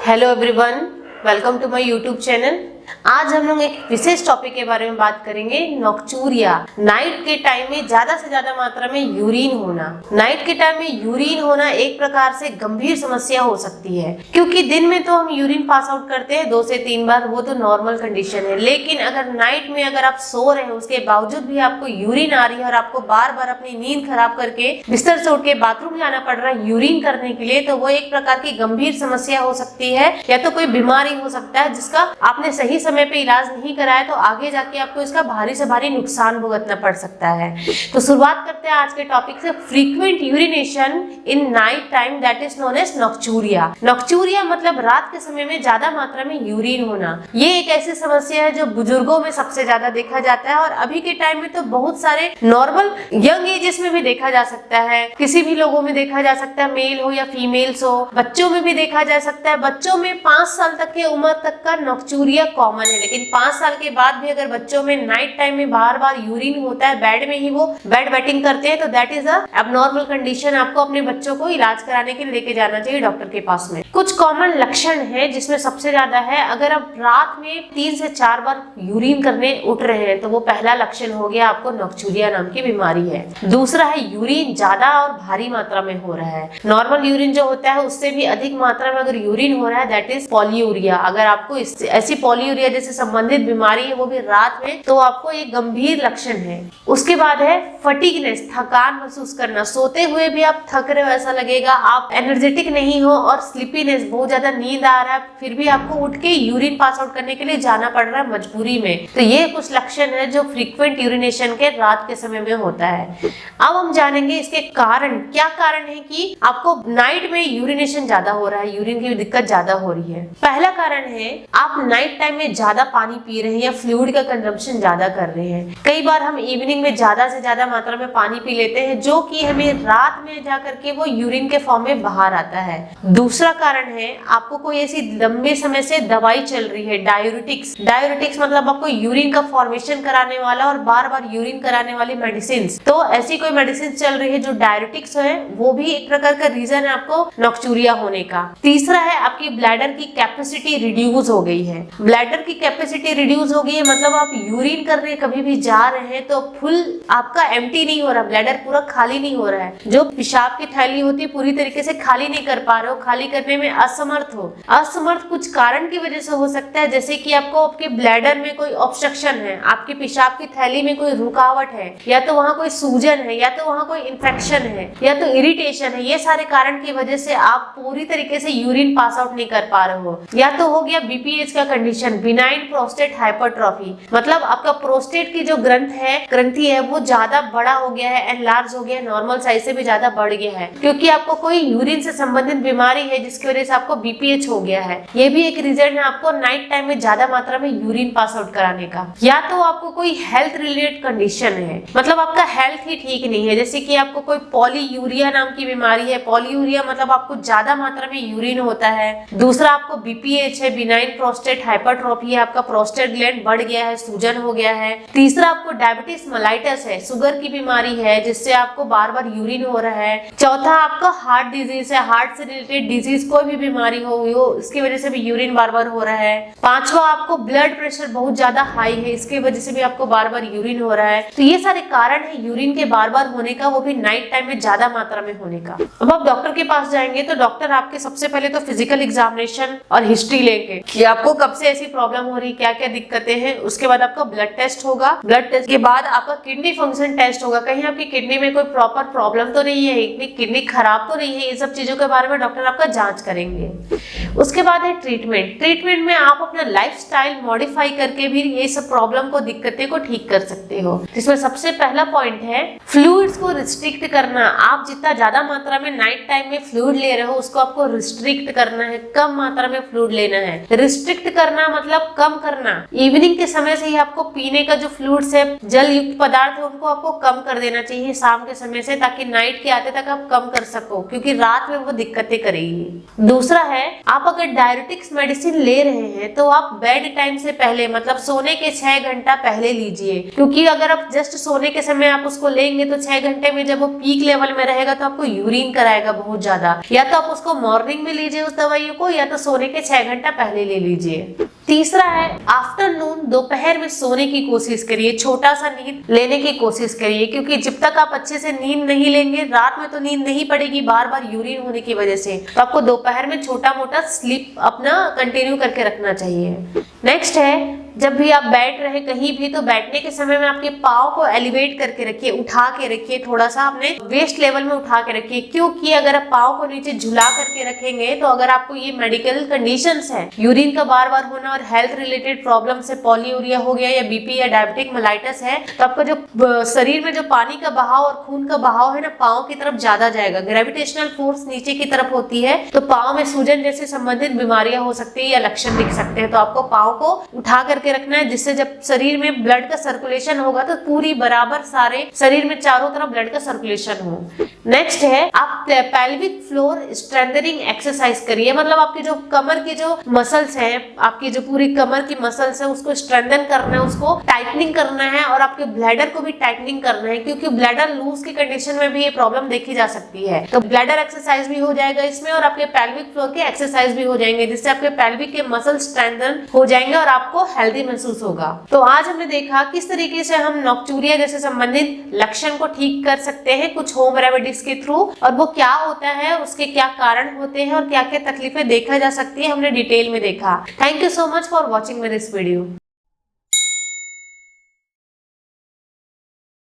Hello everyone, welcome to my YouTube channel. आज हम लोग एक विशेष टॉपिक के बारे में बात करेंगे, नॉक्चूरिया। नाइट के टाइम में ज्यादा से ज्यादा मात्रा में यूरिन होना। नाइट के टाइम में यूरिन होना एक प्रकार से गंभीर समस्या हो सकती है, क्योंकि दिन में तो हम यूरिन पास आउट करते हैं 2 से 3 बार, वो तो नॉर्मल कंडीशन है। लेकिन अगर नाइट में अगर आप सो रहे हैं, उसके बावजूद भी आपको यूरिन आ रही है और आपको बार बार अपनी नींद खराब करके बिस्तर से उठ के बाथरूम जाना पड़ रहा है यूरिन करने के लिए, तो वो एक प्रकार की गंभीर समस्या हो सकती है, या तो कोई बीमारी हो सकता है जिसका आपने सही समय पे इलाज नहीं कराया तो आगे जाके आपको इसका भारी से भारी नुकसान भुगतना पड़ सकता है। तो शुरुआत करते हैं आज के टॉपिक से, frequent urination in night time, that is known as nocturia. Nocturia मतलब रात के समय में ज्यादा मात्रा में यूरिन होना। ये एक ऐसी समस्या है जो बुजुर्गों में सबसे ज्यादा देखा जाता है, और अभी के टाइम में तो बहुत सारे नॉर्मल यंग एजेस में भी देखा जा सकता है। किसी भी लोगों में देखा जा सकता है, मेल हो या फीमेल्स हो। बच्चों में भी देखा जा सकता है। बच्चों में 5 साल तक की उम्र तक का नॉक्चूरिया कॉमन है, लेकिन 5 साल के बाद भी अगर बच्चों में नाइट टाइम में बार बार यूरिन होता है, बेड में ही वो बेड वेटिंग करते हैं, तो that is a abnormal condition. आपको अपने बच्चों को इलाज कराने के लिए लेके जाना चाहिए डॉक्टर के पास में। कुछ कॉमन लक्षण है जिसमें सबसे ज्यादा है, अगर आप रात में 3 से 4 बार यूरिन करने उठ रहे हैं तो वो पहला लक्षण हो गया, आपको नॉक्चूरिया नाम की बीमारी है। दूसरा है यूरिन ज्यादा और भारी मात्रा में हो रहा है। नॉर्मल यूरिन जो होता है उससे भी अधिक मात्रा में अगर यूरिन हो रहा है, दैट इज पॉलीयूरिया। अगर आपको ऐसी पॉलीयूरिया जैसे संबंधित बीमारी है वो भी रात में, तो आपको एक गंभीर लक्षण है। उसके बाद है फटीगनेस, थकान महसूस करना। सोते हुए भी आप थक रहे हो ऐसा लगेगा, आप एनर्जेटिक नहीं हो, और स्लीपीनेस, बहुत ज्यादा नींद आ रहा है, फिर भी आपको उठ के यूरिन पास आउट करने के लिए जाना पड़ रहा है मजबूरी में। तो ये कुछ लक्षण है जो फ्रीक्वेंट यूरिनेशन के रात के समय में होता है। अब हम जानेंगे इसके कारण। क्या कारण है कि आपको नाइट में यूरिनेशन ज्यादा हो रहा है, यूरिन की दिक्कत ज्यादा हो रही है? पहला कारण है, आप नाइट टाइम में ज्यादा पानी पी रहे हैं या फ्लूइड का कंजम्पशन ज्यादा कर रहे हैं। कई बार हम इवनिंग में ज्यादा से ज्यादा मात्रा में पानी पी लेते हैं, जो कि हमें रात में जाकर के वो यूरिन के फॉर्म में बाहर आता है। दूसरा कारण है, आपको कोई ऐसी लंबे समय से दवाई चल रही है, डायूरेटिक्स। डायूरेटिक्स मतलब आपको यूरिन का फॉर्मेशन कराने वाला और बार बार यूरिन कराने वाली मेडिसिन। तो ऐसी कोई मेडिसिन चल रही है जो डायूरेटिक्स है, वो भी एक प्रकार का रीजन है आपको नॉक्चूरिया होने का। तीसरा है, आपकी ब्लैडर की कैपेसिटी रिड्यूस हो गई है। ब्लैडर की कैपेसिटी रिड्यूस हो गई है मतलब आप यूरिन करने कभी भी जा रहे हैं तो फुल आपका एम्प्टी नहीं हो रहा, ब्लैडर पूरा खाली नहीं हो रहा है। जो पेशाब की थैली होती है पूरी तरीके से खाली नहीं कर पा रहे हो, खाली करने में असमर्थ हो। असमर्थ कुछ कारण की वजह से हो सकता है, जैसे कि आपको आपके ब्लैडर में कोई ऑब्स्ट्रक्शन है, आपके पेशाब की थैली में कोई रुकावट है, या तो वहाँ कोई सूजन है, या तो वहाँ कोई इन्फेक्शन है, या तो इरिटेशन है। ये सारे कारण की वजह से आप पूरी तरीके से यूरिन पास आउट नहीं कर पा रहे हो। या तो हो गया बीपीएच का कंडीशन, बिनाइन प्रोस्टेट हाइपरट्रॉफी, मतलब आपका प्रोस्टेट की जो ग्रंथि है वो ज्यादा बड़ा हो गया है, एनलार्ज हो गया है, नॉर्मल साइज से भी ज्यादा बढ़ गया है, क्योंकि आपको कोई यूरिन से संबंधित बीमारी है जिसकी वजह से आपको बीपीएच हो गया है। ये भी एक रीजन है आपको नाइट टाइम में ज्यादा मात्रा में यूरिन पास आउट कराने का। या तो आपको कोई हेल्थ रिलेटेड कंडीशन है, मतलब आपका हेल्थ ही ठीक नहीं है, जैसे कि आपको कोई पॉलीयूरिया नाम की बीमारी है। पॉलीयूरिया मतलब आपको ज्यादा मात्रा में यूरिन होता है। दूसरा आपको बीपीएच है, बिनाइन प्रोस्टेट हाइपरट्रॉफी है, आपका प्रोस्टेट ग्लैंड बढ़ गया है, सूजन हो गया है। तीसरा आपको डायबिटीज मेलाइटस है, शुगर की बीमारी है जिससे आपको बार बार यूरिन हो रहा है। चौथा आपका हार्ट डिजीज है, हार्ट से रिलेटेड डिजीज कोई भी बीमारी हो इसकी वजह से भी यूरिन बार बार हो रहा है। पांचवा आपको ब्लड प्रेशर बहुत ज्यादा हाई है, इसकी वजह से भी आपको बार बार यूरिन हो रहा है। तो ये सारे कारण है यूरिन के बार बार होने का, वो भी नाइट टाइम में ज्यादा मात्रा में होने का। अब आप डॉक्टर के पास जाएंगे तो डॉक्टर आपके सबसे पहले तो फिजिकल एग्जामिनेशन और हिस्ट्री लेंगे कि आपको कब से ऐसी प्रॉब्लम हो रही, क्या क्या दिक्कतें हैं। उसके बाद आपका ब्लड टेस्ट होगा। ब्लड टेस्ट के बाद आपका किडनी फंक्शन टेस्ट होगा, कहीं आपकी किडनी में कोई प्रॉपर प्रॉब्लम तो नहीं है, किडनी खराब तो नहीं है। ये सब चीजों के बारे में डॉक्टर आपका जांच करेंगे। उसके बाद है ट्रीटमेंट। ट्रीटमेंट में आप अपना लाइफस्टाइल मॉडिफाई करके भी ये सब प्रॉब्लम को, दिक्कतें को ठीक कर सकते हो। जिसमें सबसे पहला पॉइंट है फ्लूइड्स को रिस्ट्रिक्ट करना। आप जितना ज्यादा मात्रा में नाइट टाइम में फ्लूइड ले रहे हो उसको आपको रिस्ट्रिक्ट करना है, कम मात्रा में फ्लूइड लेना है। रिस्ट्रिक्ट करना मतलब मतलब कम करना। इवनिंग के समय से ही आपको पीने का जो फ्लूइड्स है, जल युक्त पदार्थ है, उनको आपको कम कर देना चाहिए शाम के समय से, ताकि नाइट के आते तक आप कम कर सको, क्योंकि रात में वो दिक्कतें करेगी। दूसरा है, आप अगर डायरेटिक्स मेडिसिन ले रहे हैं तो आप बेड टाइम से पहले, मतलब सोने के 6 घंटा पहले लीजिए, क्योंकि अगर आप जस्ट सोने के समय आप उसको लेंगे तो 6 घंटे में जब वो पीक लेवल में रहेगा तो आपको यूरिन कराएगा बहुत ज्यादा। या तो आप उसको मॉर्निंग में लीजिए उस दवाइयों को, या तो सोने के 6 घंटा पहले ले लीजिए। तीसरा है, आफ्टरनून दोपहर में सोने की कोशिश करिए, छोटा सा नींद लेने की कोशिश करिए, क्योंकि जब तक आप अच्छे से नींद नहीं लेंगे, रात में तो नींद नहीं पड़ेगी बार बार यूरिन होने की वजह से, तो आपको दोपहर में छोटा मोटा स्लीप अपना कंटिन्यू करके रखना चाहिए। नेक्स्ट है, जब भी आप बैठ रहे कहीं भी, तो बैठने के समय में आपके पाँव को एलिवेट करके रखिए, उठा के रखिए, थोड़ा सा अपने वेस्ट लेवल में उठा के रखिए, क्योंकि अगर आप पाँव को नीचे झुला करके रखेंगे तो अगर आपको ये मेडिकल कंडीशंस है, यूरिन का बार बार होना और हेल्थ रिलेटेड प्रॉब्लम से, पॉलीयूरिया हो गया या बीपी या डायबिटिक मेलाइटिस है, तो आपका जो शरीर में जो पानी का बहाव और खून का बहाव है ना, पाँव की तरफ ज्यादा जाएगा। ग्रेविटेशनल फोर्स नीचे की तरफ होती है, तो पाँव में सूजन जैसे संबंधित बीमारियां हो सकती है या लक्षण दिख सकते हैं। तो आपको पाँव को उठा करके रखना है, जिससे जब शरीर में ब्लड का सर्कुलेशन होगा तो पूरी बराबर सारे शरीर में चारों तरफ ब्लड का सर्कुलेशन हो। नेक्स्ट है, आप पेल्विक फ्लोर स्ट्रेंथनिंग एक्सरसाइज करिए, मतलब आपकी जो कमर की जो मसल्स हैं, आपकी जो पूरी कमर की मसल्स है, उसको स्ट्रेंथन करना है, उसको टाइटनिंग करना है, और आपके ब्लैडर को भी टाइटनिंग करना है, क्योंकि ब्लैडर लूज की कंडीशन में भी ये प्रॉब्लम देखी जा सकती है। तो ब्लैडर एक्सरसाइज भी हो जाएगा इसमें, और आपके पेल्विक फ्लोर के एक्सरसाइज भी हो जाएंगे, जिससे आपके पेल्विक के मसल स्ट्रेंथन हो जाएंगे और आपको हेल्दी महसूस होगा। तो आज हमने देखा किस तरीके से हम नॉक्चूरिया जैसे संबंधित लक्षण को ठीक कर सकते हैं कुछ होम रेमेडीज के थ्रू, और वो क्या होता है, उसके क्या कारण होते हैं और क्या क्या तकलीफें देखा जा सकती है, हमने डिटेल में देखा। Thank you so much for watching my this video.